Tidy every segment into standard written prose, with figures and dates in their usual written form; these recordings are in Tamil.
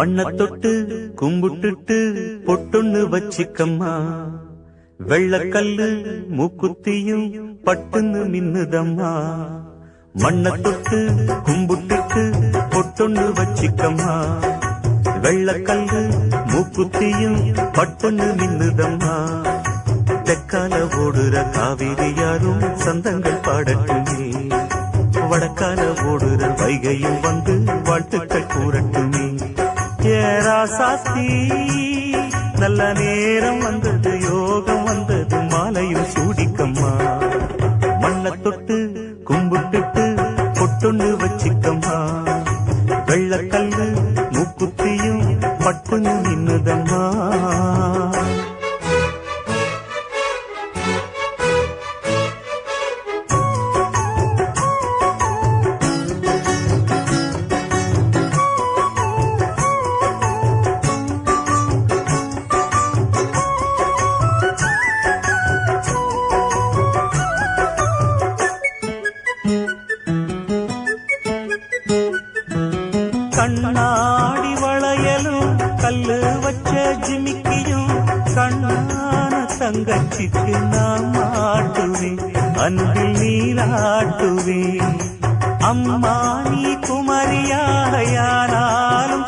மண்ண தொட்டு கும்பிட்டுட்டு பொட்டொன்னு வச்சிக்கம்மா, வெள்ளக்கல்லு மூக்குத்தியும் பட்டுன்னு மின்னுதம்மா. மண்ண தொட்டு கும்பிட்டுட்டு பொட்டொன்னு வச்சிக்கம்மா, வெள்ளக்கல்லு மூக்குத்தியும் பட்டுன்னு மின்னுதம்மா. தெற்கால ஓடுற காவிரி யாரும் சந்தங்கள் பாடட்டுமே, வடக்கால ஓடுற வைகையும் வந்து வாழ்த்துக்கள் கூறட்டுமே. ஏராசாத்தி நல்ல நேரம் வந்தது, யோகம் வந்தது, மாலையும் சூடிக்கம்மா. மண்ண தொட்டு கும்பிட்டுட்டு பொட்டொன்னு வச்சிக்கம்மா, வெள்ளக்கல்லு மூக்குத்தியும் பட்டுன்னு நின்னுதம்மா. கண்ணாடி வளையலும் கல்லு வச்ச ஜிமிக்கியும் கண்ணான தங்கச்சிக்கு நான் மாட்டுவேன், அன்பில் நீராட்டுவேன். அம்மா நீ குமரியாயானாலும்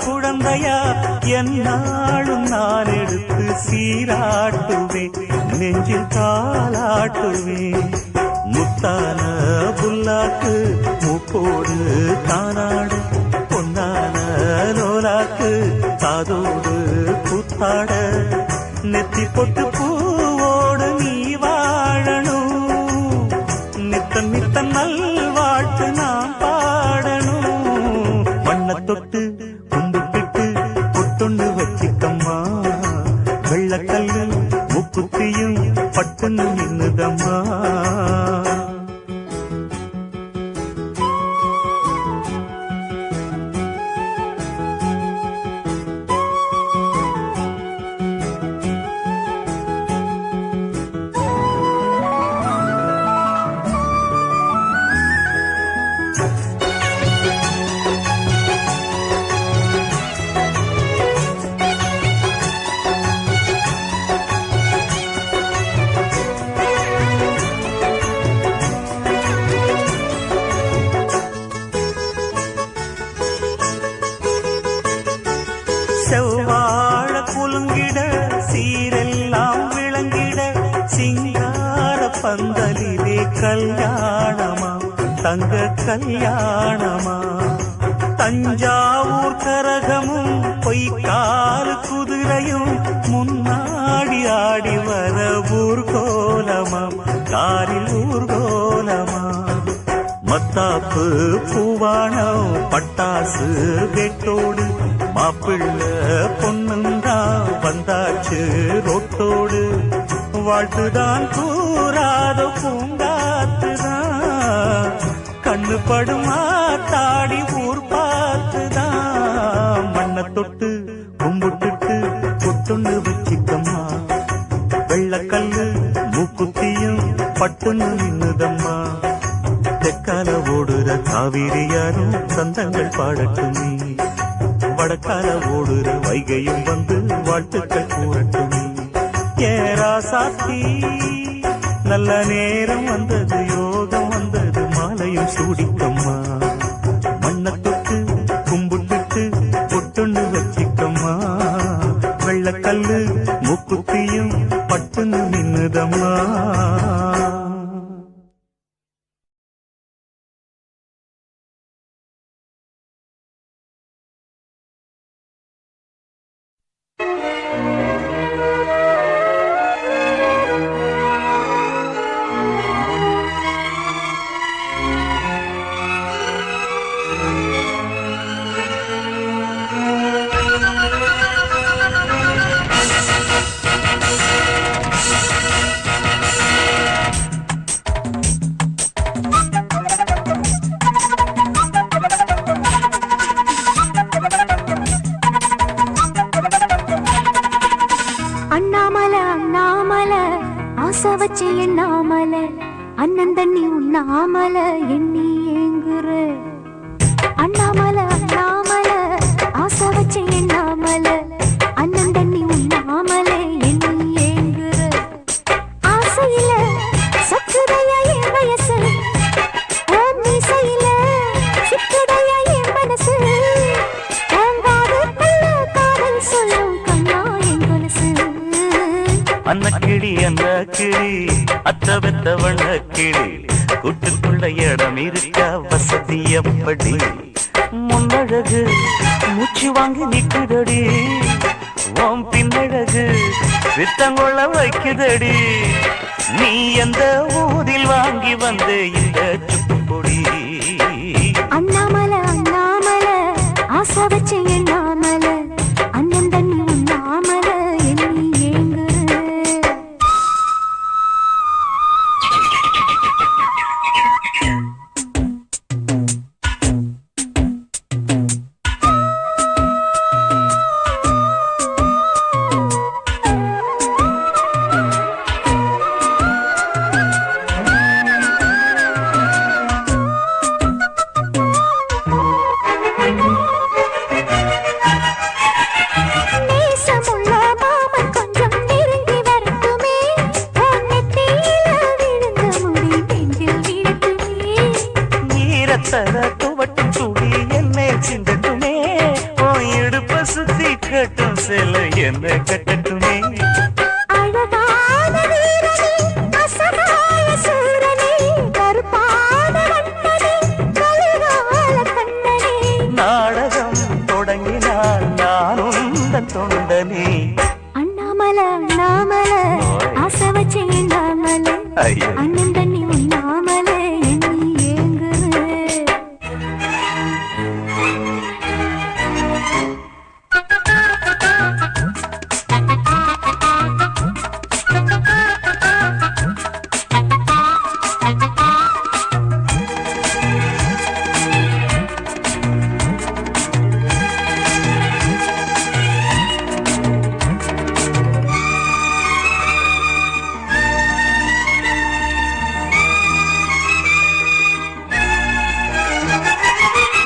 குழந்தையா, என்னாலும் நான் எடுத்து சீராட்டுவேன், நெஞ்சில் காலாட்டுவேன். முத்தான புல்லாக்கு மூக்கோடு தானாடு, பொன்னான லோலாக்கு காதோடு கூத்தாட. நெத்தி பொட்டு பூவோடு நீ வாழணும், நித்தம் நித்தம் நல்வாழ்த்து நான் பாடணும். மண்ண தொட்டு கும்பிட்டுட்டு பொட்டொன்னு வச்சிக்கம்மா, வெள்ளக்கல்லு மூக்குத்தியும் பட்டுன்னு நின்னுதம்மா. செவ்வாழ குலுங்கிட சீரெல்லாம் விளங்கிட, சிங்கார பந்தலிலே கல்யாணமா, தங்க கல்யாணமா. தஞ்சாவூர் கரகமும் பொய்க்கால் குதிரையும் முன்னாடி ஆடி வர ஊர்கோலமா, காரில் ஊர்கோலமா. மத்தாப்பு பூவானம் பட்டாசு வெட்டோடு, மாப்பிள்ள பொண்ணுந்தா வந்தாச்சு ரோட்டோடு. வாழ்த்துதான் கூறாத பூங்காத்துதான், கண்ணு படுமா தாடி ஊர் பார்த்துதான். மண்ண தொட்டு கும்பிட்டுட்டு பொட்டொன்னு வச்சிக்கம்மா, வெள்ளக்கல்லு மூக்குத்தியும் பட்டுன்னு நின்னுதம்மா. தெற்கால ஓடுற காவிரி யாரும் சந்தங்கள் பாடட்டுமே, வடக்கால ஓடுற வைகையும் வந்து வாழ்த்துக்கள் கூறட்டுமே. ஏராசாத்தி நல்ல நேரம் வந்தது, யோகம் வந்தது, மாலையும் சூடிக்கம்மா. மண்ண தொட்டு கும்பிட்டுட்டு பொட்டொன்னு வச்சிக்கம்மா, வெள்ளக்கல்லு மூக்குத்தியும் பட்டுன்னு நின்னுதம்மா. ஆசை வச்சு எண்ணாமல அண்ணன் தண்ணி உண்ணாமல எண்ணி ஏங்குற அண்ணாமல அண்ணாமல ஆசை வச்சு எண்ணா எண்ணாமல அண்ணன் தண்ணி உண்ணாமலே எண்ணி ஏங்குற ஆசையில சொக்குதையா என் வயசு ஓம் மீசையில சிக்குதையா என் மனசு ஓங்காதுக்குள்ள காதல் சொல்லும் கண்ணா என் கொலுசு அன்னக்கிளி அன்ன கிளி அத்த வெத்த வண்ண கிளி கூட்டுக்குள்ள இடம் இருக்க வசதி எப்படி முன்னழகு மூச்சு வாங்கி நிக்குதடி ஓம் பின்னழகு வித்தங்கொள்ள வைக்குதடி நீ எந்த ஊரில் வாங்கி வந்து இந்த சுக்குப்பொடி அண்ணாமல அண்ணாமல ஆசை வச்சு எண்ணாமல அண்ணன் தண்ணி உண்ணாமல எண்ணி ஏங்குற துவட்டும் சுடி என்னை சிந்தட்டுமே ஓ இடுப்ப சுத்தி கட்டும் செல்ல என்ன கட்டட்டுமே அழகான வீரனே அசகாய சூரனே கருப்பான வண்ணனே கலிகால கண்ணனே நாடகம் தொடங்கினால் நானும் தன் தொண்டனே அண்ணாமல அண்ணாமல ஆசை வச்சு எண்ணாமல அண்ணன் தண்ணி உண்ணாமல எண்ணி ஏங்குற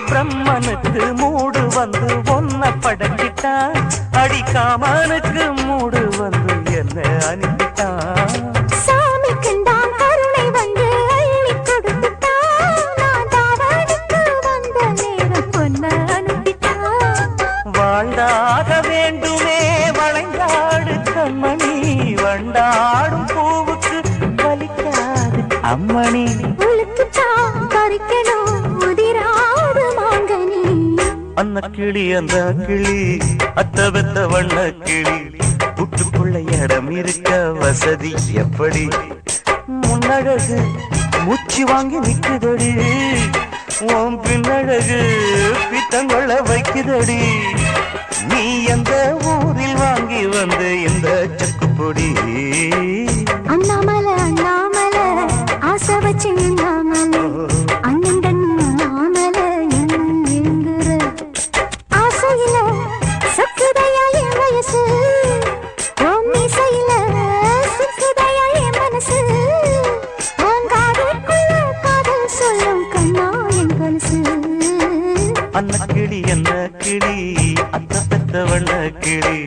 பிரம்மனுக்கு மூடு வந்து ஒன்ன படைச்சிட்டான் அடிக்காமனுக்கு மூடு வந்து என்ன அனுப்பிட்டான் சாமிக்குண்டான் கருணை வந்து அள்ளி கொடுத்துட்டான் நான் தாவணிக்கு வந்த நேரம் பொன்ன அனுப்பிட்டான் வாழ்ந்தாக வேண்டுமே வளைந்தாடு கண்மணி வண்டாடும் பூவுக்கு வலிக்காது அம்மணி உளுக்குத்தான் பறிக்கணும் உதிராடு மாங்கனி அன்ன கிளி அந்த கிளி அத்த வெத்த வண்ண கிளி கூட்டுக்குள்ள இடம் இருக்க வசதி எப்படி முன்னழகு மூச்சு வாங்கி நிக்குதடி ஓம் பின்னழகு பித்தங்கொள்ள வைக்குதடி நீ எந்த ஊரில் வாங்கி வந்து இந்த சக்குப்பொடி அண்ணாமல அண்ணாமல ஆசை வச்சு எண்ணாமல அண்ணன் தண்ணி உண்ணாமல எண்ணி ஏங்குற ஆசையில சொக்குதையா என் வயசு ஓம் மீசையில சிக்குதையா என் மனசு ஓங்காதுக்குள்ள காதல் சொல்லும் கண்ணா என் கொலுசு அன்ன கிளி என்ன கிளி அத்த பெத்த வண்ண கிளி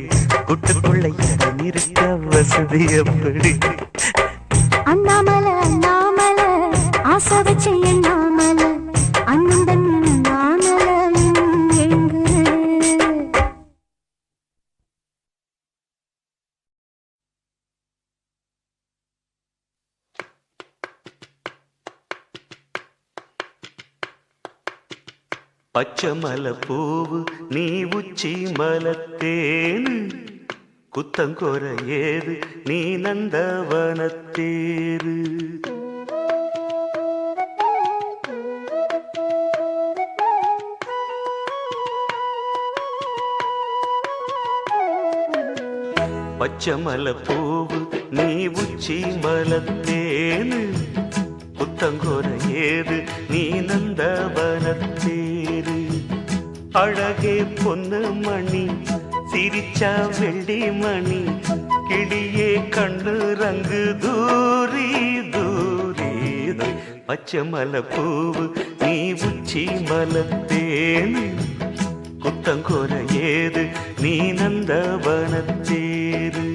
கூட்டுக்குள்ள இடம் இருக்க வசதி எப்படி அண்ணாமல அண்ணாமல ஆசை வச்சு எண்ணாமல அண்ணன் தண்ணி உண்ணாமல எண்ணி ஏங்குற பச்சை மலை பூவு நீ உச்சி மலத்தேனு குத்தங்கொர ஏது நீ நந்தவனத்தேரு பச்சை மலை பூவு நீ உச்சி மலத்தேனு புத்தங்கொர ஏது நீ நந்தவனத்தேரு அழகே பொன்னு மணி சிரிச்சா வெள்ளி மணி கிளியே கண்ணு ரங்கு தூரி தூரி பச்சை மலை பூவு நீ உச்சி மலத்தேனு புத்தங்கொர ஏது நீ நந்தவனத்தேரு.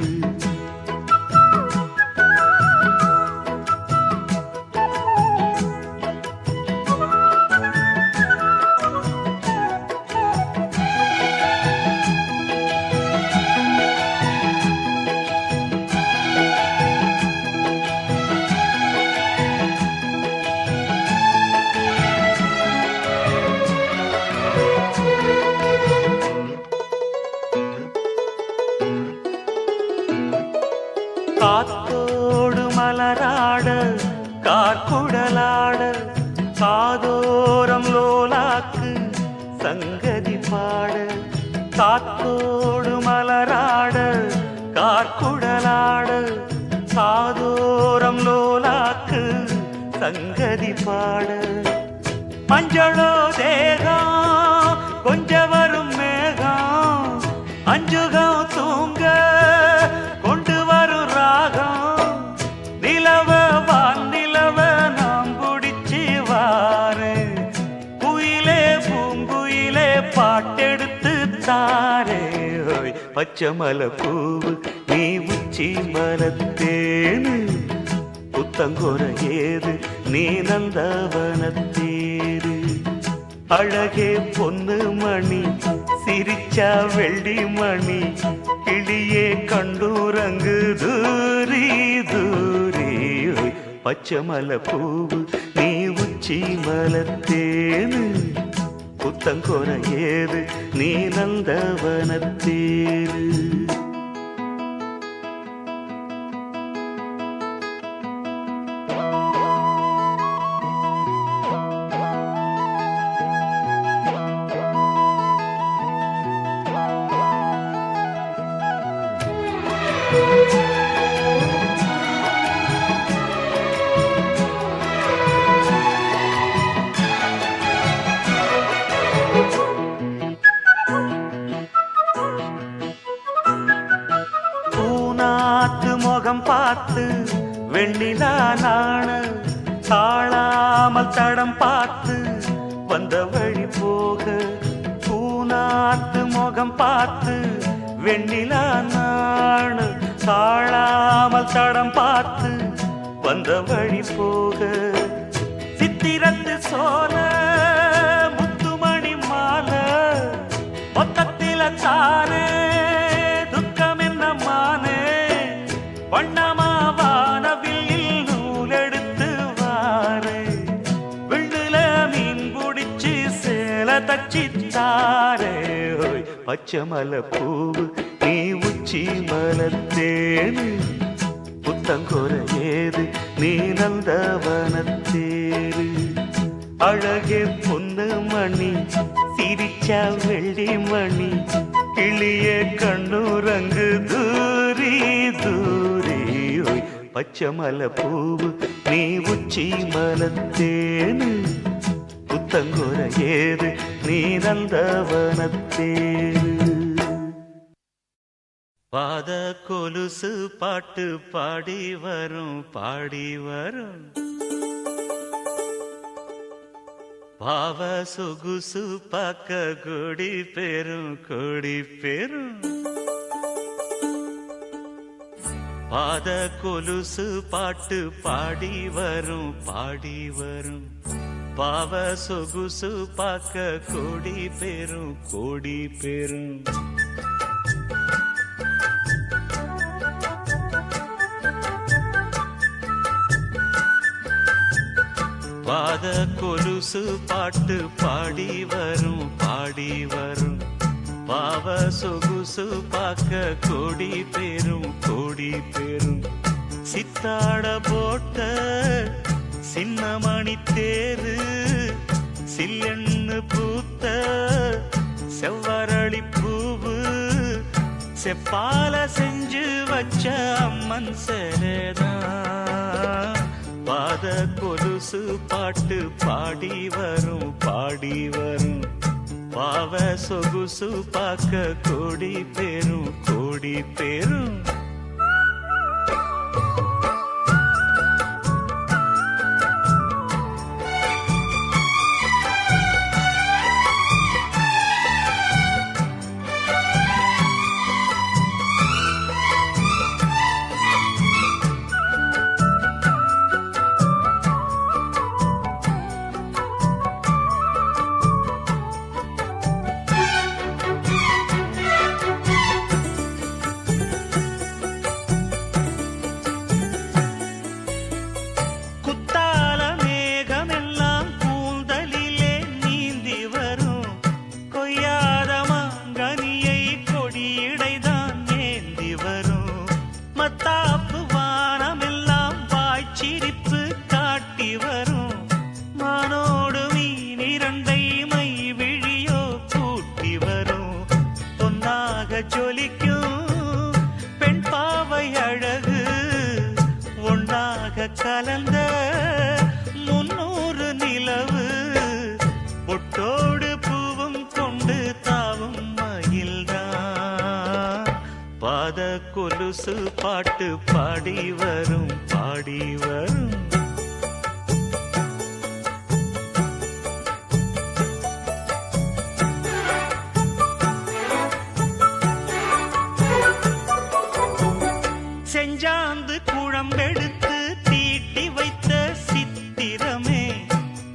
காத்தோடு மலராட கார்குடலாட காதோரம் லோலாக்கு சங்கதி பாட. காத்தோடு மலராட கார்குடலாட காதோரம் லோலாக்கு சங்கதி பாட. மஞ்சளோ தேகம் கொஞ்ச வரும் மேகம் அஞ்சுகம் தூங்க கொண்டு வரும் ராகம். நிலவ வானிலவ நாம் குடிச்சு வாரு குயிலே பூங்குயிலே பாட்டெடுத்து தாரே. பச்சை மலை பூவு நீ உச்சி மலத்தேனு புத்தங்கொர ஏது நீ நந்தவனத்தேரு. அழகே பொன்னு மணி சிரிச்சா வெள்ளி மணி கிளியே கண்டூரங்கு தூரி தூரி. பச்சை மலை பூவு நீ உச்சி மலத்தேனு புத்தங்கொர ஏது நீ நந்தவனத்தேரு. பூநாத்து முகம் பார்த்து வெண்ணிலா நாண தாழாமல் தடம் பார்த்து வந்த வழி போக. பூநாத்து முகம் பார்த்து வெண்ணிலா நாண தாழாமல் தடம் பார்த்து வந்த வழி போக. சித்திரத்து சோல முத்துமணி மாலை மொத்தத்தில தானே துக்கம் என்ன மானே. வண்ணமாவானவில் நூலெடுத்து வாரே விண்ணுல மீன் பிடிச்சு சேல தச்சித்தாரே. பச்சை மலை பூவு நீ உச்சி மலத்தேனு புத்தங்கொர ஏது நீ நந்தவனத்தேரு. அழகே பொன்னு மணி சிரிச்சா வெள்ளி மணி கிளியே கண்ணூரங்கு தூரி தூரி. பச்சை மலை பூவு நீ உச்சி மலத்தேனு புத்தங்கொர ஏது நீ நந்தவனத்தேரு. பாத கொலுசு பாட்டு பாடி வரும் பாடி வரும். பாவ சொகுசு பார்க்க கொடி பெரும் கொடி பெரும். பாத கொலுசு பாட்டு பாடி வரும் பாடி வரும். பாவ சொகுசு பார்க்க கொடி பெரும் கொடி பெரும். பாத கொலுசு பாட்டு பாடி வரும் பாடி வரும். பாவ சொகுசு பார்க்க கொடி பெரும் கொடி பெரும். சித்தாட போட்ட சின்னமணி தேரு சில்லெண்ணு பூத்த செவ்வரளி பூவு செப்பால செஞ்சு வச்ச அம்மன் சேரதான். பாத கொலுசு பாட்டு பாடி வரும் பாடி வரும். பாவ சொகுசு பார்க்க கொடி பெரும் கொடி பெரும். கலந்த 300 நிலவு பொட்டோடு பூவும் கொண்டு தாவும் மயில்தான் பாத கொலுசு பாட்டு பாடி வரும் பாடி வரும் செஞ்சாந்து குழம்பெடுத்து தீட்டி வைத்த சித்திரமே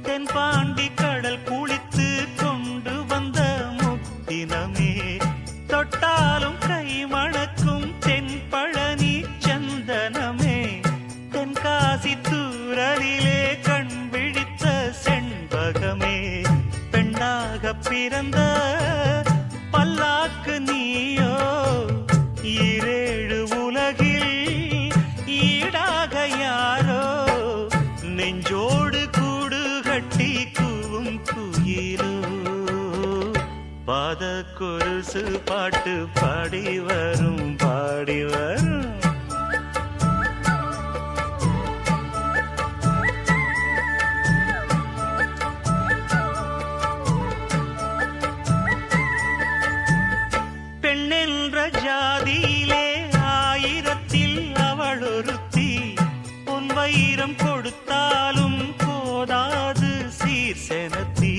தென்பாண்டி கடல் குளித்து கொண்டு வந்த முத்தினமே தொட்டாலும் கை மணக்கும் தென்பழனி சந்தனமே தென்காசி தூரலிலே கண் விழித்த செண்பகமே பெண்ணாக பிறந்த பல்லாக்கு நீயோ ஈரேழு உலகில் ஈடாக யாரோ நெஞ்சோடு கூடு கட்டி கூவும் குயிலோ பாத கொலுசு பாட்டு பாடி வரும் பாடி வரும் பெண்ணென்ற ஜாதியிலே 1000ல் அவள் ஒருத்தி பொன் வைரம் கொடுத்தாலும் போதாது சீர்செனத்தி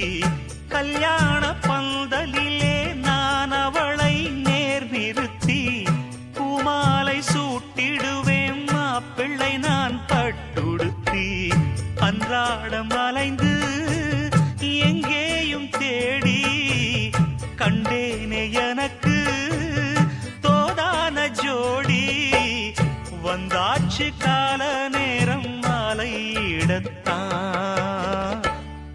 கல்யாண பந்தலிலே நான் அவளை நேர் நிறுத்தி பூமாலை சூட்டிடுவேன் மாப்பிள்ளை நான் பட்டுடுத்தி அன்றாடம் அலைந்து எங்கேயும் தேடி கண்டேனே எனக்கு தோதான ஜோடி வந்தாச்சு கால நேரம் மாலையிடத்தான்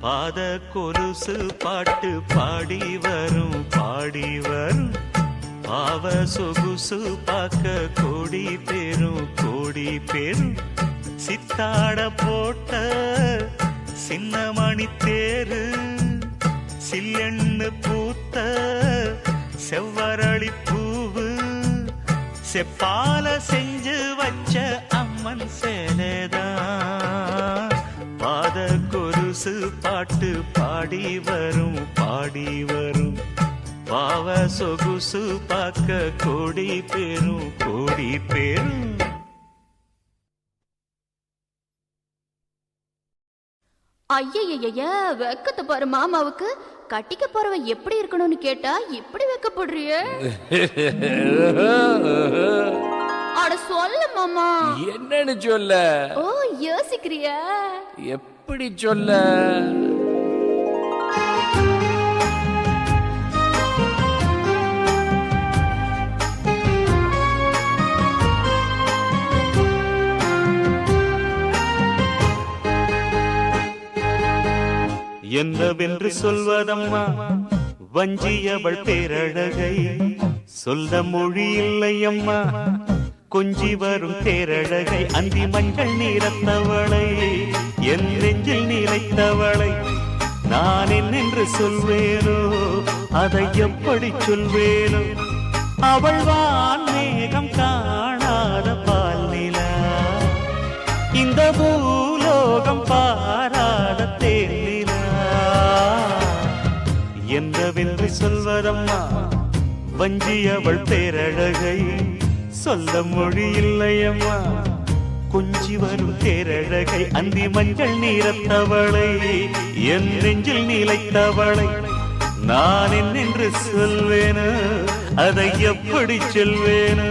பாத கொலுசு பாட்டு பாடி வரும் பாடி வரும் பாவ சொகுசு பார்க்க கோடி பேரும் சித்தாட போட்ட சின்ன மணி தேரு சில்லெண்ணு பூத்த செவ்வரளி பூவு செப்பால செஞ்சு வச்ச அம்மன் சேலைதான் பாத கொலுசு பாட்டு பாடி வரும் பாடி வரும் பாவ சொகுசு பார்க்க கோடி பேரும் ஐயய்ய வெக்கத்தை பாரு மாமாவுக்கு கட்டிக்க போறவன் எப்படி இருக்கணும்னு கேட்டா இப்படி வெக்கப்படுறிய அட சொல்ல மாமா என்னன்னு சொல்ல ஓ யோசிக்கிறியா எப்படி சொல்ல என்னவென்று சொல்வதம்மா வஞ்சியவள் பேரழகை சொல்ல மொழி இல்லையம்மா கொஞ்சி வரும் தேரழகை அந்தி மஞ்சள் நீரத்தவளை என் நெஞ்சில் நிலைத்தவளை நான் என்னென்று சொல்வேனோ அதை எப்படி சொல்வேனோ அவள் வான் மேகம் காணாத பால் நிலா இந்த பூலோகம் பாராத தேனிலா என்னவென்று சொல்வதம்மா வஞ்சியவள் பேரழகை சொல்ல மொழி இல்லையம்மா கொஞ்சி வரும் தேரழகை அந்தி மஞ்சள் நீரத்தவளை என் நெஞ்சில் நிலைத்தவளை நான் என்னென்று சொல்வேனோ அதை எப்படி சொல்வேனோ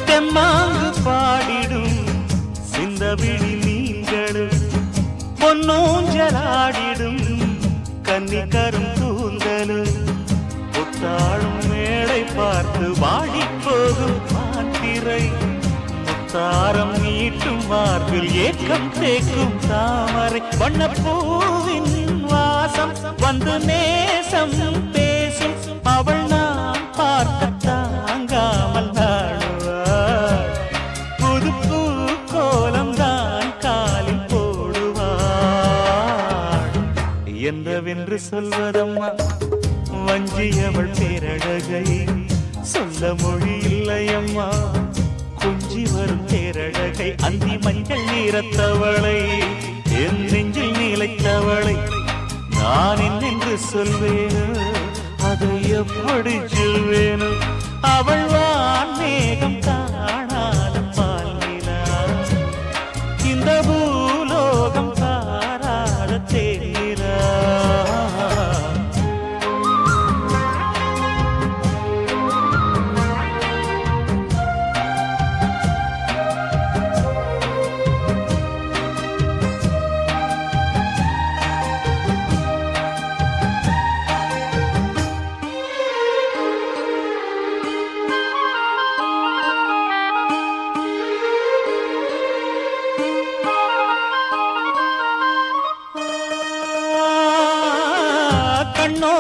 தெம்மாங்கு பாடிடும் சிந்தவிழி நீங்களும் பொன்னூஞ்சலாடிடும் கன்னிக்கரும் கூந்தலும் புத்தாளும் மேடை பார்த்து வாடி போகும் மாத்திரை தாரம் நீட்டும் மார்பில் ஏக்கம் தேக்கும் தாமரை வண்ணப்பூவின் வாசம் வந்து நேசம் பேசும் அவள் நான் பார்க்க தாங்காமல் நாடுவாள் புது பூ கோலம் தான் காலில் போடுவாள் என்னவென்று சொல்வதம்மா வஞ்சியவள் பேரழகை சொல்ல மொழி இல்லையம்மா கொஞ்சி வரும் பேரழகை அந்தி மஞ்சள் நீரத்தவளை என் நெஞ்சில் நிலைத்தவளை நான் என்னென்று சொல்வேனோ அதை எப்படி சொல்வேனோ அவள் வான் மேகம் காணாத பால்நிலா இந்த பூலோகம் காராத தேரா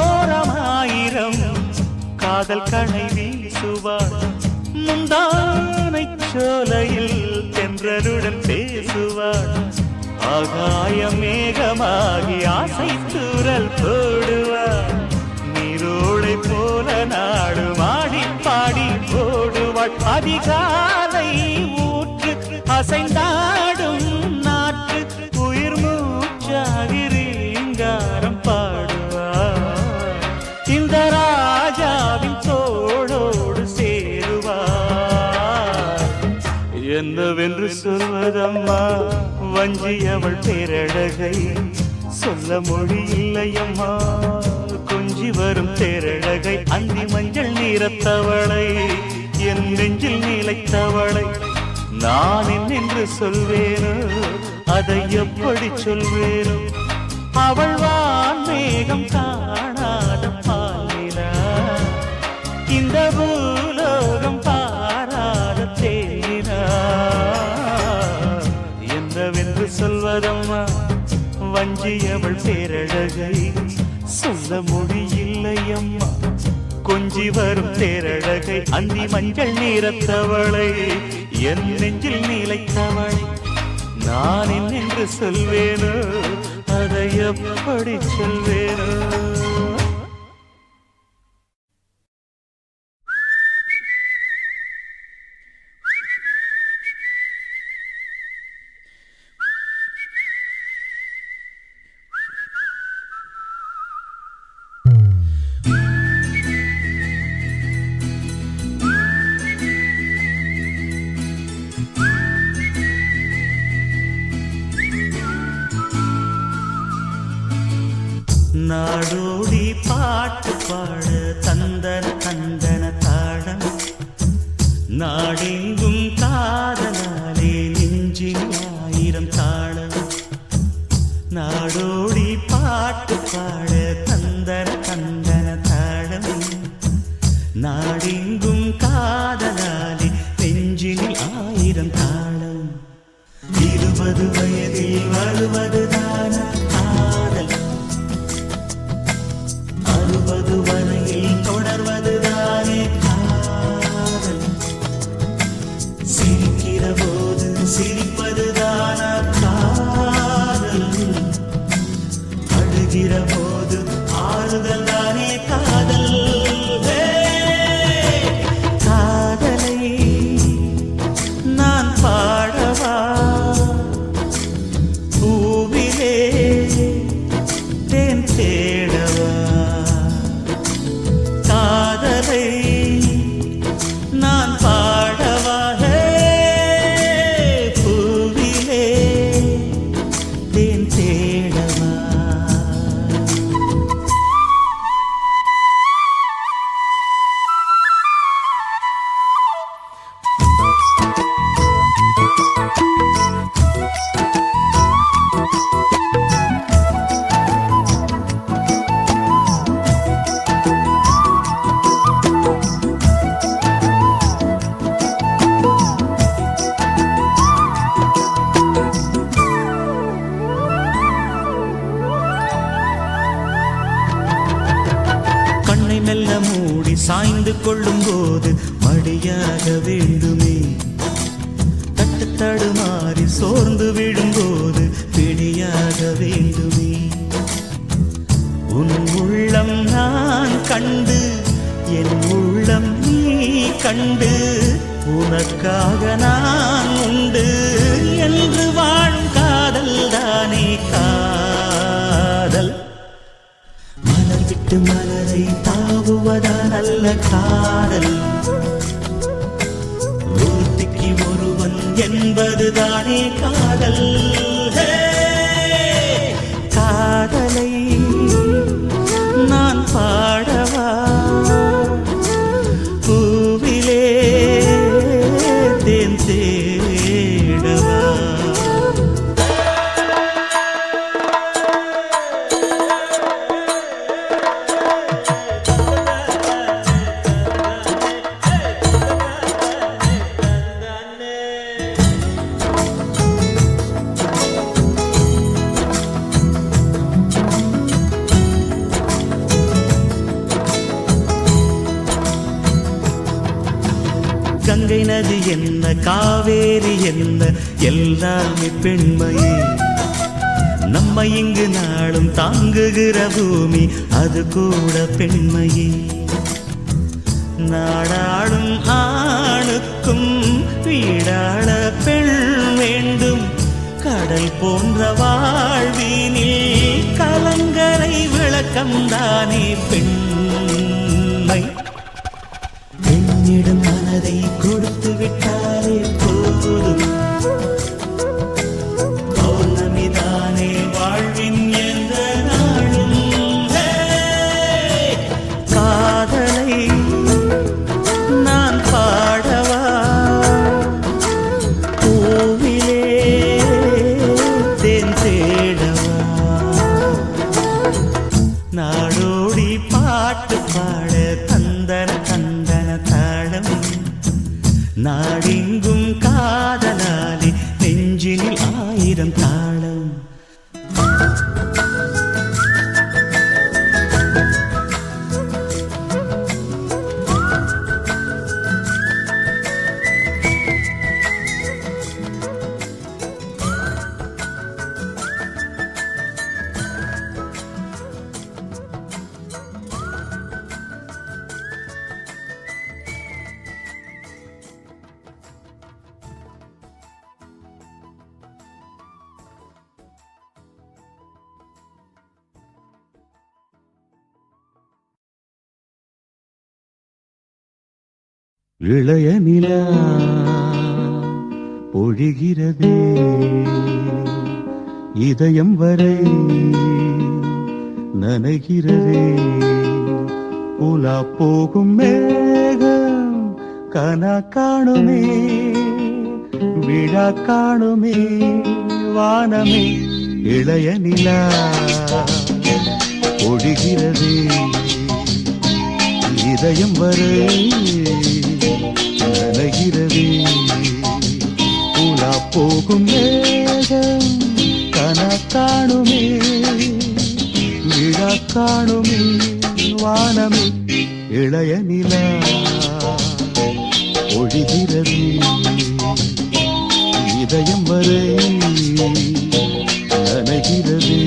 கண்ணோரமாயிரம் காதல் கணை வீசுவாள் முந்தானை சோலையில் தென்றலுடன் பேசுவாள் ஆகாய மேகமாகி ஆசை தூரல் போடுவாள் நீரோளை போல நாடு மாடி பாடி போடுவாள் அதிகாலை ஊற்று அசைந்தாடும் நாற்று உயிர் மூச்சாகி ரீங்காரம் பாடுவார் இந்த ராஜாவின் தோளோடு சேருவார் என்னவென்று சொல்வதம்மா வஞ்சி அவள் பேரழகை சொல்ல மொழி இல்லையம்மா கொஞ்சி வரும் தேரழகை அந்தி மஞ்சள் நீரத்தவளை என் நெஞ்சில் நிலைத்தவளை நான் என்னென்று சொல்வேனோ அதை எப்படி சொல்வேனோ அவள் வான் மேகம் காணாத பாலினா இந்த பூலோகம் பாராத தேனா என்னவென்று சொல்வதம்மா வஞ்சி அவள் பேரழகை சொல்ல மொழியில்லையம்மா கொஞ்சி வரும் தேரழகை அந்தி மஞ்சள் நீரத்தவளை என் நெஞ்சில் நிலைத்தவளை நான் என்னென்று சொல்வேனோ அதை எப்படி சொல்வேனோ நாடோடி பாட்டு பாட தந்தன தந்தன தாளம் நாடெங்கும் காதலாலே நெஞ்சில் ஆயிரம் தாளம் நாடோடி பாட்டு பாட தந்தன தந்தன தாளம் நாடெங்கும் காதலாலே நெஞ்சில் ஆயிரம் தாளம் 20 வயதில் வருவதுதான காதல் 60 வரையில் தொடர்வதுதானே காதல் சிரிக்கிற போது சிரிப்பதுதான காதல் அழுகிற போது ஆறுதல் தானே காதல் காதலை நான் பாடவா பூவிலே அணைத்துக் கொள்ளும் போது மடியாக வேண்டுமே, தட்டு தடுமாறி சோர்ந்து விடும்போது பிடியாக வேண்டுமே. உன் உள்ளம் நான் கண்டு என் உள்ளம் நீ கண்டு உனக்காக நான் உண்டு என்று வாழும் காதல் தானே காதல். மலர் விட்டு மலரை தாவுவதா நல்ல காதல், ஒருத்திக்கு ஒருவன் என்பதுதானே காதல். காதலை நான் பாடவா பூவிலே தேன் தேடவா. கங்கை நதி என்ன காவேரி என்ன எல்லாமே பெண்மையே, நம்மை இங்கு நாளும் தாங்குகிற பூமி அது கூட பெண்மையே. நாடாளும் ஆணுக்கும் வீடாள பெண் வேண்டும், கடல் போன்ற வாழ்வினில் கலங்கரை விளக்கம்தானே பெண்மை. பெண்ணிடம் மனதை கொடுத்து விட்டாலே போதும், பௌர்ணமிதானே வாழ்வின் எந்த நாளும். காதலை நான் பாடவா பூவிலே தேன் தேடவா. நாடோடி பாட்டு பாட தந்தன தந்தன தாளம், நாடெங்கும் காதலாலே நெஞ்சினில் 1000 தாளம். இளைய நிலா பொழிகிறதே இதயம் வரை நனைகிறதே. உலா போகும் மேகம் கனா காணுமே, விழா காணுமே வானமே. இளைய நிலா பொழிகிறதே இதயம் வரை நனைகிறதே. உலா போகும் மேகம் கனா காணுமே, விழா காணுமே வானமே. இளைய நிலா ஒழிகிறதே இதயம் வரை நனைகிறதே.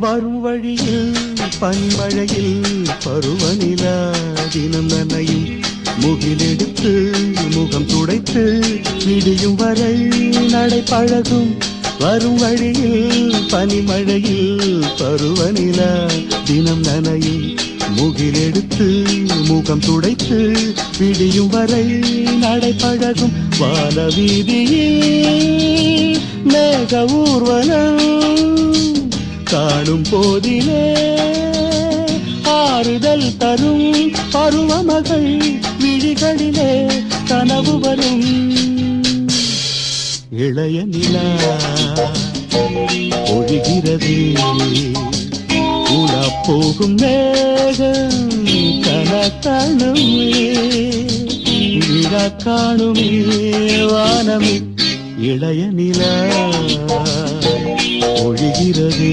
வரும் வழியில் பனிமழையில் பருவநிலா தினம் நனையும், முகிலெடுத்து முகம் துடைத்து விடியும் வரை நடை பழகும். வரும் வழியில் பனிமழையில் பருவநிலா தினம் நனையும், முகிலெடுத்து முகம் துடைத்து விடியும் வரை நடை பழகும். வான வீதியில் மேக ஊர்வலம் காணும் போதிலே ஆறுதல் தரும் பருவமகள் விழிகளிலே கனவு வரும் இளைய நிலா ஒழுகிறது உலா போகும் மேகம் கனக்காணுமே விழா காணுமே வானமே இளைய நிலா ஒழுகிறது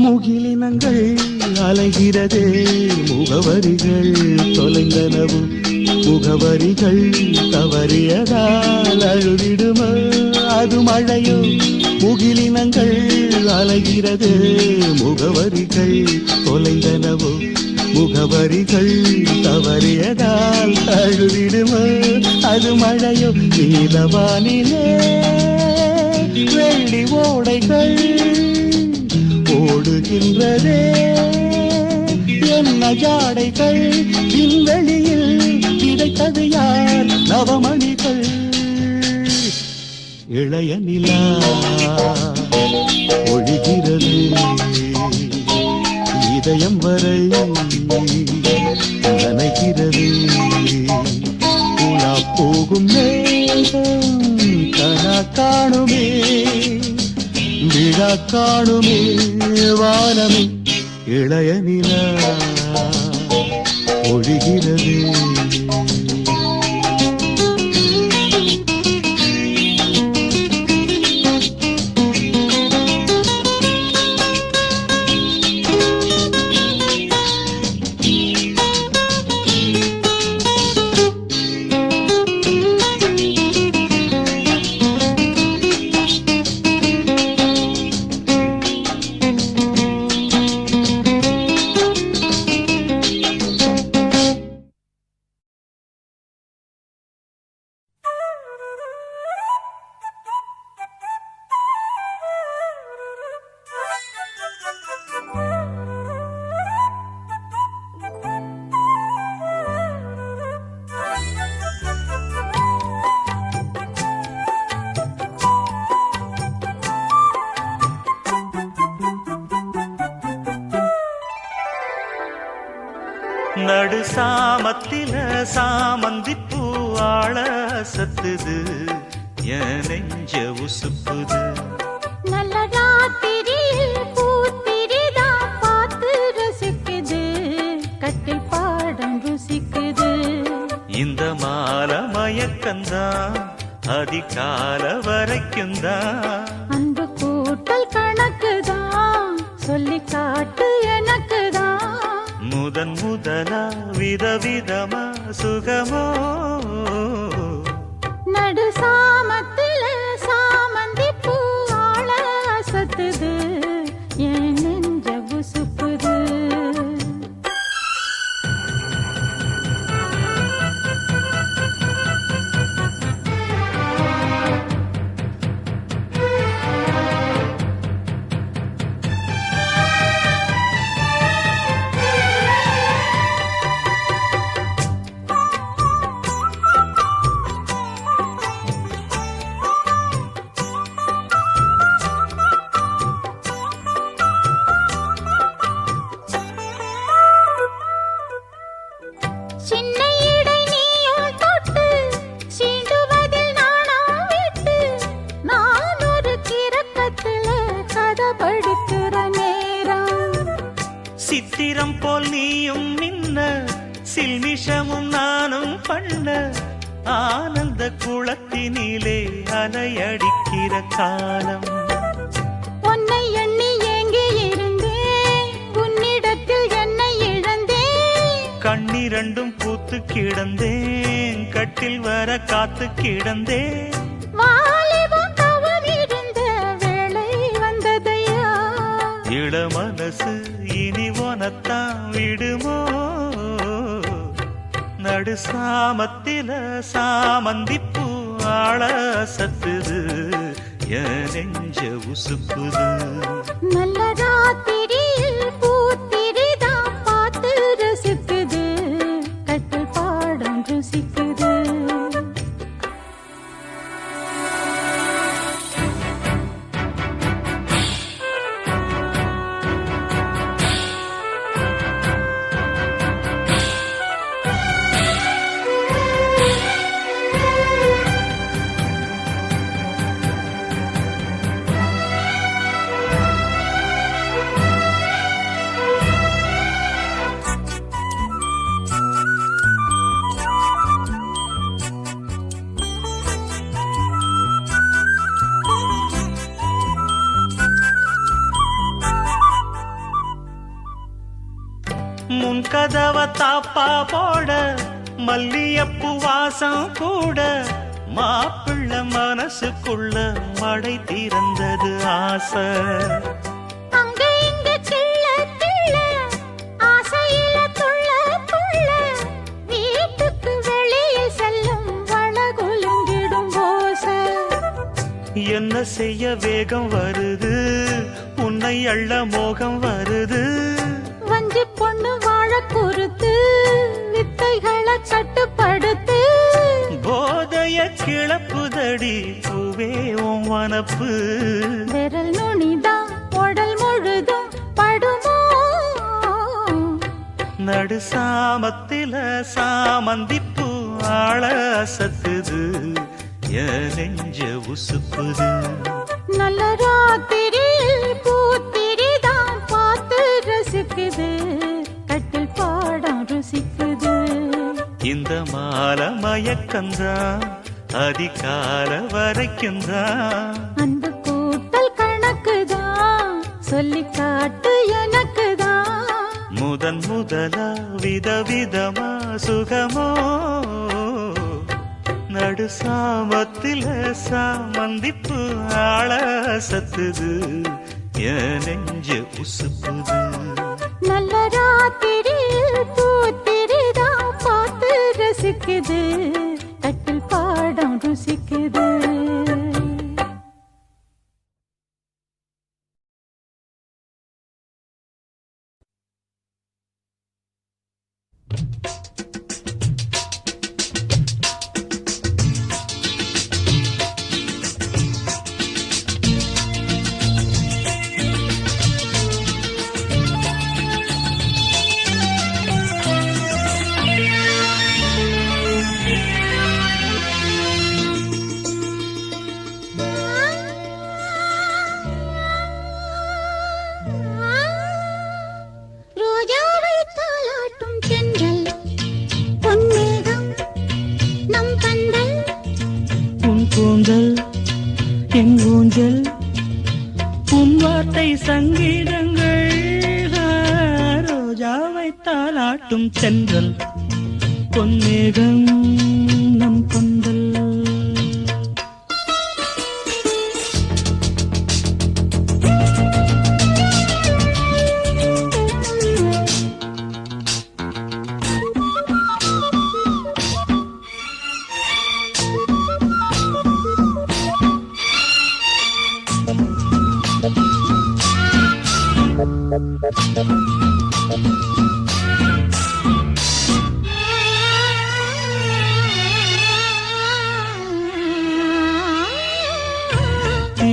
முகிலினங்கள் அலைகிறதே முகவரிகள் தொலைந்தனவு முகவரிகள் தவறியதால் அழுதிடுமோ அது மழையோ முகிலினங்கள் அலைகிறது முகவரிகள் தொலைந்தனவு முகவரிகள் தவறியதால் அழுதிடுமோ அது மழையோ நீலவானிலே வெள்ளி ஓடைகள் ஓடுகின்றதே என்ன ஜாடைகள் விண்வெளியில் கிடைத்தது யார் நவமணிகள் இளைய நிலா ஒழுகிறது இதயம் வரை நனைகிறது உலா போகும் மேகம் கனா காணுமே விழா காணுமே வானமே இளைய நிலா ஒழுகிறது நடு சாமத்தில சாமந்திப்பூ ஆள சத்துது என் நெஞ்ச உசுப்புது நல்ல ராத்திரியில் பூத்திரிதா பார்த்து ரசிக்குது கட்டில் பாடம் ருசிக்குது இந்த மால மயக்கந்தான் அதிகால வரைக்கும் தான் அன்பு கூட்டல் கணக்குதான் சொல்லி காட்டு எனக்குதான் முதன் முதலா விதவிதமா சுகமோ நடு சாமத்தில சாமந்தி பூ ஆள அசத்துது என் நெஞ்ச உசுப்புது சித்திரம் போல் நீயும் நின்ன சில்மிஷமும் நானும் பண்ண ஆனந்த குளத்தினிலே அலையடிக்கிற காலம் உன்னை எண்ணி ஏங்கி இருந்தேன் உன்னிடத்தில் என்னை இழந்தேன் கண்ணிரண்டும் பூத்து கிடந்தேன் கட்டில் வர காத்து கிடந்தேன் வாலிபம் தவறிருந்த இள மனசு இனி உனத்தான் விடுமோ நடு சாமத்தில சாமந்திப்பூ ஆள சத்துது என் நெஞ்ச உசுப்புது நல்ல ராத்திரியில் பூத்திரிதான் பார்த்து ரசிக்குது கட்டில் பாடம் ருசிக்குது முன் கதவ தாப்பா போட மல்லியப்பூ வாசம் கூட மாப்பிள்ள மனசுக்குள்ள மடை திறந்தது ஆசை அங்க இங்க கிள்ள கிள்ள ஆசையில துள்ள துள்ள வீட்டுக்கு வெளியில் செல்லும் வளகுலுங்கிடும் ஓசை என்ன செய்ய வேகம் வருது உன்னை அள்ள மோகம் வருது வஞ்சி பொண்ணு வாழ குறுத்து வித்தைகளை கட்டுப்படுத்து போதைய கிளப்புதடி பூவே உன் வனப்பு விரல் நுனிதான் உடல் முழுதும் படுமோ நடு சாமத்தில சாமந்திப்பூ ஆள சத்துது என் நெஞ்ச உசுப்புது நல்ல ராத்திரியில் பூத்திரிதான் பார்த்து ரசிக்குது கட்டில் பாடம் ருசிக்குது இந்த மால மயக்கந்தான் அதிகால வரைக்கும்தான் அந்த கூட்டல் கணக்குதான் சொல்லி காட்டு எனக்குதான் முதன் முதலா விதவிதமா சுகமோ நடு சாமத்தில சாமந்திப்பு ஆள சத்துது என் நெஞ்ச உசுப்புது நல்ல ராத்திரியில் பூத்திரிதான் பார்த்து ரசிக்குது கட்டில் பாடம் ருசிக்குது ரோஜாவை தாலாட்டும் தென்றல் பொன்மேகம் நம் பந்தல் உன் கூந்தல் என் ஊஞ்சல் உன் வார்த்தை சங்கீதங்கள் ரோஜாவை தாலாட்டும் தென்றல் பொன்மேகம் நம் பந்தல்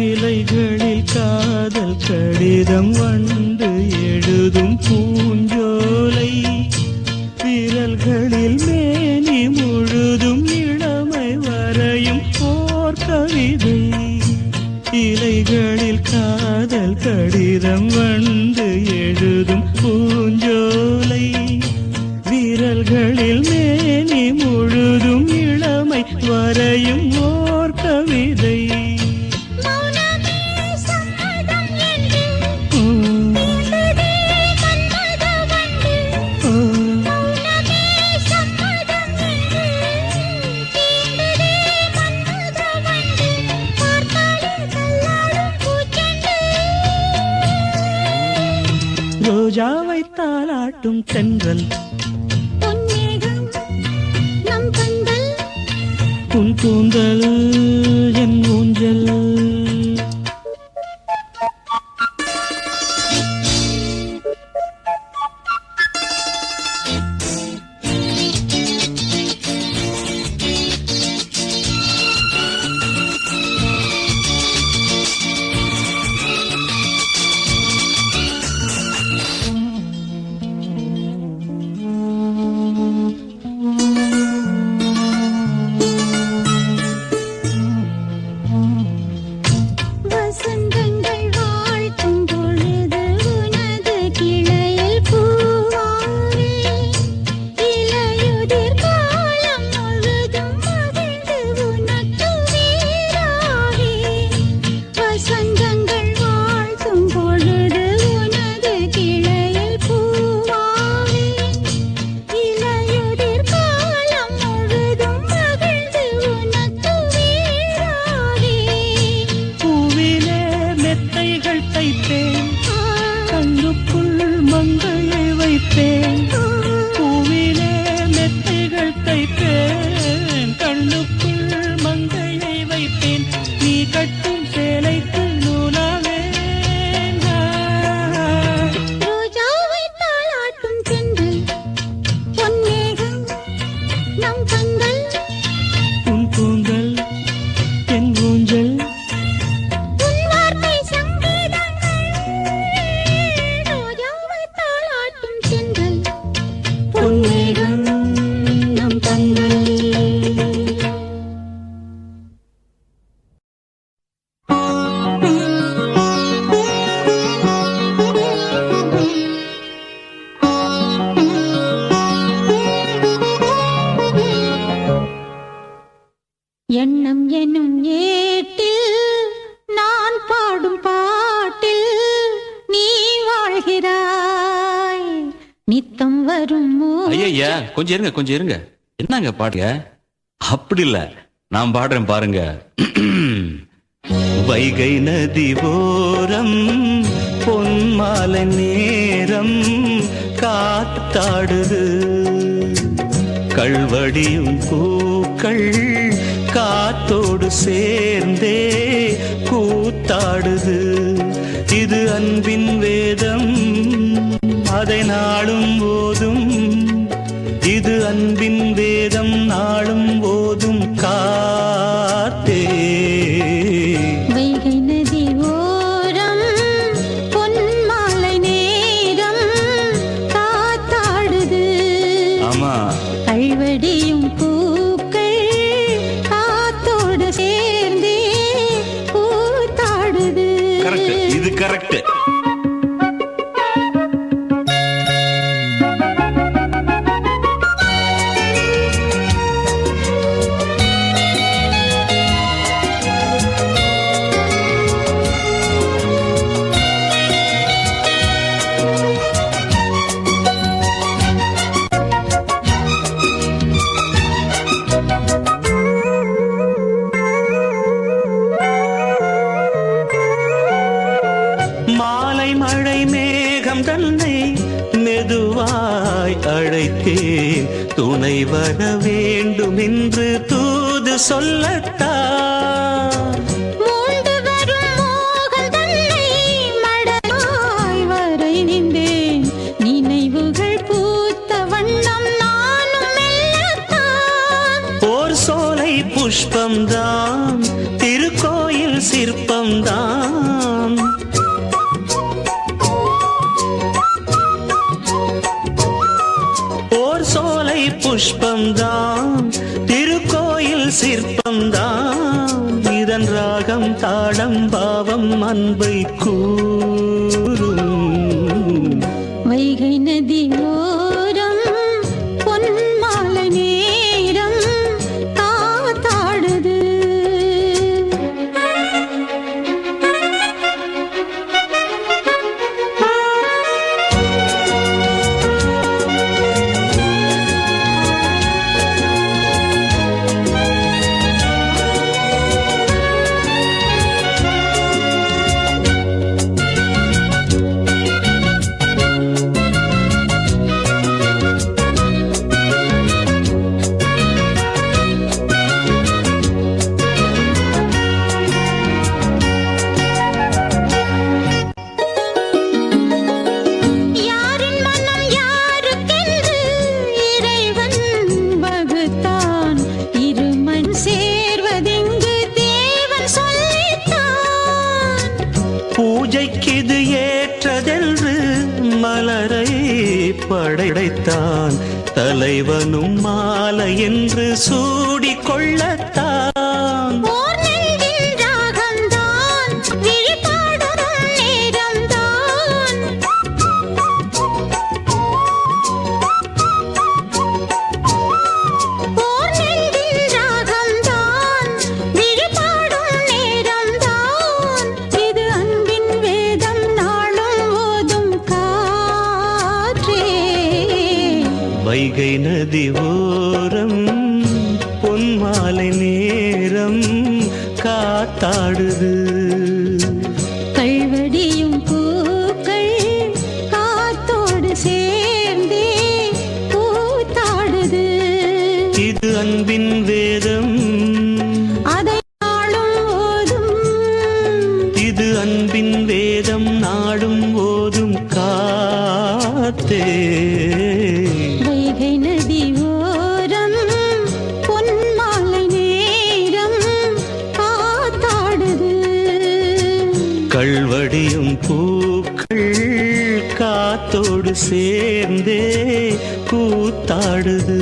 இலைகளில் காதல் கடிதம் வந்து எழுதும் பூஞ்சோலை விரல்களில் மேனி முழுதும் இளமை வரையும் போர் கவிதை இலைகளில் காதல் கடிதம் வந்து எழுதும் பூஞ்சோலை விரல்களில் மேனி முழுதும் இளமை வரையும் ஓர் கவிதை மௌனமே சம்மதம் என்று தீண்டதே கண்மணி தாளாட்டும் தென்றல் பொன்னேகம் நம் கண்கள் உன் கூந்தல் என் ஊஞ்சல் வசந்தங்கள் வாழ்த்தும் பொழுது உனது கிளையில் பூவாவே இலையுதிர் காலம் முழுதும் மகிழ்ந்து உனக்கு வீராவே வசந்தங்கள் வாழ்த்தும் பொழுது உனது கிளையில் பூவாவே இலையுதிர் காலம் முழுதும் மகிழ்ந்து உனக்கு வீராவே பூவிலே மெத்தைகள் தைத்தேன் கண்ணுக்குள் மங்கையை வைத்தேன் பூவிலே மெத்தைகள் தைத்தேன் கண்ணுக்குள் மங்கையை வைத்தேன் நீ கட்டும் சேலைக்கு நூலாவே ரோஜாவை தாளாட்டும் தென்றல் பொன்னேகம் நம் கண்கள் உன் கூந்தல் என் ஊஞ்சல் உன் வார்த்தை சங்கீதங்கள் ரோஜாவை தாளாட்டும் தென்றல் பொன்னேகம் நம் கண்கள் எண்ணம் என்னும் ஏட்டில் நான் பாடும் பாட்டில் நீ வாழ்கிறாய் நித்தம் வரும் ஐயா கொஞ்சம் இருங்க கொஞ்சம் இருங்க. என்னங்க பாடுங்க? அப்படி இல்ல, நான் பாடுறேன் பாருங்க. வைகை நதி ஓரம் பொன்மாலை நேரம் காத்தாடுது கள்வடியும் பூக்கள் காத்தோடு சேர்ந்தே கூத்தாடுது இது அன்பின் வேதம் அதை நாளும் போதும் இது அன்பின் வேதம் நாளும் போதும் காத்தே வைகை நதி ஓரம் பொன்மாலை நேரம் காத்தாடுது ஆமா, கள்வடியும் பூக்கள் காத்தோடு சேர்ந்தே கூத்தாடுது கரெக்ட், இது கரெக்ட். மாலை மழை மேகம் தன்னை மெதுவாய் அழைத்தேன் துணை வர வேண்டும் என்று தூது சொல்லத்தான் மூண்டு வரும் மோகம் தன்னை மடலாய் வரை நின்றேன் நினைவுகள் பூத்த வண்ணம் நானும் மெல்லத்தான் ஓர் சோலை புஷ்பம்தான் திருக்கோயில் சிற்பம்தான் ஓர் சோலை புஷ்பம்தான் திருக்கோயில் சிற்பம்தான் இதன் ராகம் தாளம் பாவம் அன்பை கூறும் வைகை நதி ஓரம் பொன்மாலை நேரம் காத்தாடுது படைத்தான் தலைவனும் மாலை என்று சூடிக்கொள்ளத்தான். ஓர் நெஞ்சில் ராகம்தான் விழிபாடும் நேரம்தான். ஓர் நெஞ்சில் ராகம்தான் விழிபாடும் நேரம்தான். இது அன்பின் வேதம் நாளும் ஓதும் காற்றே. வைகை நதி ஓரம் பொன்மாலை நேரம் காத்தாடுது. கள்வடியும் பூக்கள் காத்தோடு சேர்ந்தே கூத்தாடுது. இது அன்பின் வேதம், அதை நாளும் ஓதும். இது அன்பின் வேதம் நாடும் ஓதும் காத்தே. வைகை நதி ஓரம் பொன்மாலை நேரம் காத்தாடுது. கள்வடியும் பூக்கள் காத்தோடு சேர்ந்தே கூத்தாடுது.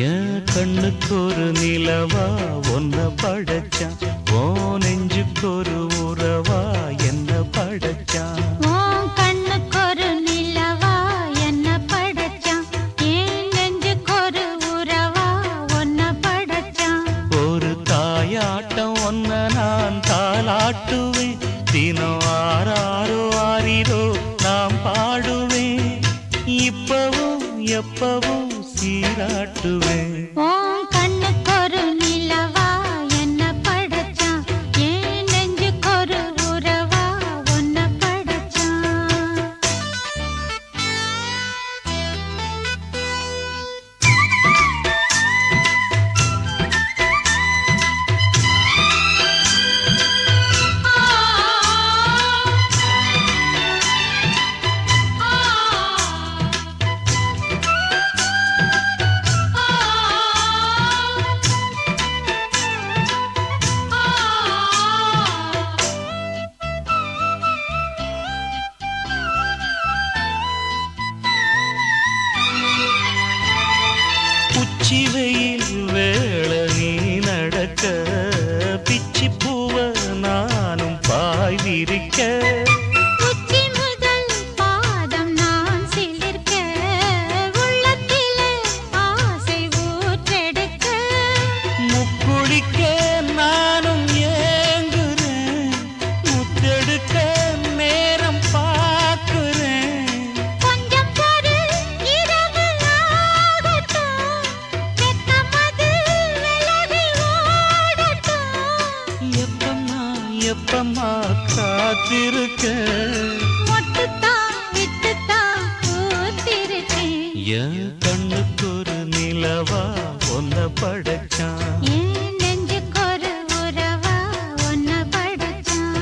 என் கண்ணுக்கு ஒரு நிலவா ஒன்ன படைச்சான், ஓ நெஞ்சுக்கு ஒரு உறவா என்ன படைச்சான். உன் கண்ணுக்கு ஒரு நிலவா என்ன படைச்சான், என் நெஞ்சுக்கு ஒரு உறவா உன்னை படைச்சான். ஒரு தாயாட்டம் ஒன்ன நான் தாலாட்டுவேன், தினம் ஆறாரோ ஆறிரோ நாம் பாடுவேன், இப்பவும் எப்பவும் சீராட்டுவேன். உன் கண்ணுக்கு ஒரு நிலவா என்ன படைச்சான், என் நெஞ்சுக்கு ஒரு உறவா உன்னை படைச்சான். உச்சி வெயில் வேள நீ நடக்க, பிச்சி பூவ நானும் பாய் விரிக்க. உச்சி முதல் பாதம் நான் சிலிர்க்க, உள்ளத்திலே ஆசை ஊற்றெடுக்க. முக்குளிக்க நானும் ஏங்குறேன், முத்தெடுக்க நேரம் பார்க்கிறேன். கொஞ்சம் பொறு இரவு ஆகட்டும், வெட்கமது விலகி ஓடட்டும். எப்பம்மா காத்திருக்கேன். மொட்டுத்தான் விட்டுத்தான் பூத்திருக்கேன். என் கண்ணுக்கு ஒரு நிலவா ஒன்ன படைச்சான். என் நெஞ்சுக்கு ஒரு உறவா உன்னை படைச்சான்.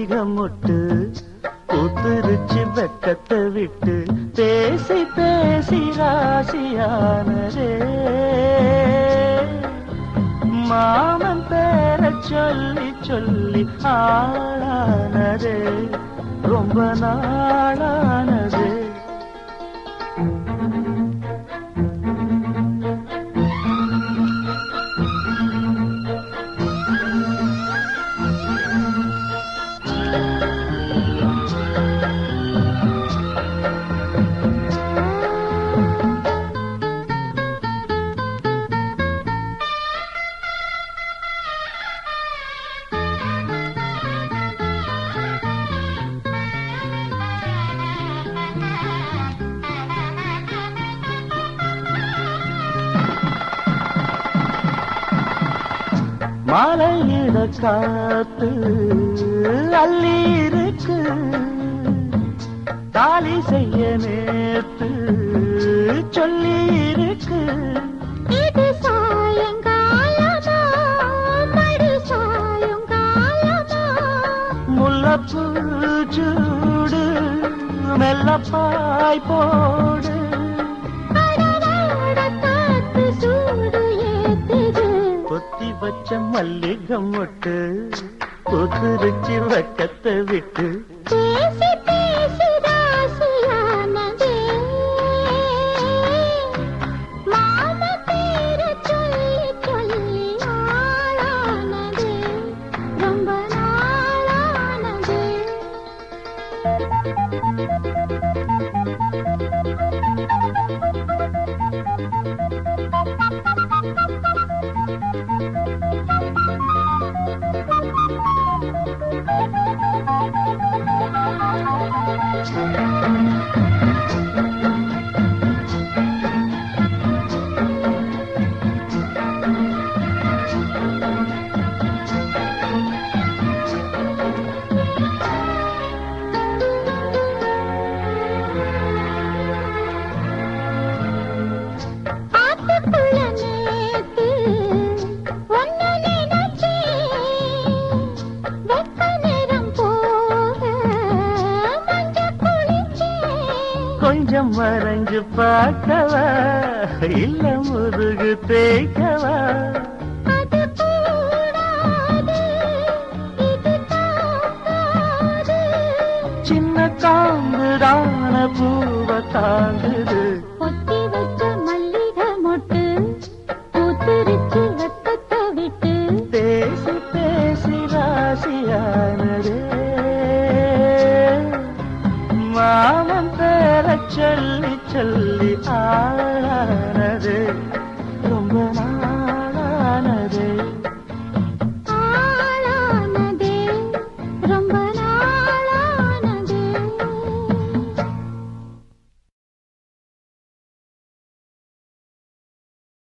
மல்லிகை மொட்டு பூத்துருச்சு வெக்கத்தை விட்டு பேசி பேசி ராசியானதே மாமன் பேர சொல்லி சொல்லி ஆளானதே ரொம்ப நாளானதே மாலையிட காத்து அள்ளி இருக்கு தாலி செய்ய நேத்து சொல்லி இருக்கு இது சாயங்காலமா மறு சாயங்காலமா முல்லப்பூ சூடு மெல்லப்பாய் போடு அடடட காத்து சூடு ஏத்துது கொத்தி வச்ச மல்லிகை மொட்டு கொத்துருச்சி வக்கத்தை விட்டு பேசி பேசி ராசியானதே மாம பேர சொல்லி சொல்லி ஆளானதே ரொம்ப நாளானதே ஆத்துக்குள்ள நேத்து ஒன்னு நினைச்சேன் வெக்க நேரம் போக மஞ்ச குளிச்சேன் கொஞ்சம் மறைஞ்சு பார்க்கவா இல்ல முதுகு தேய்க்கவா அது கூடாது இது தாங்காது சின்ன காம்புதான பூவ தாங்குது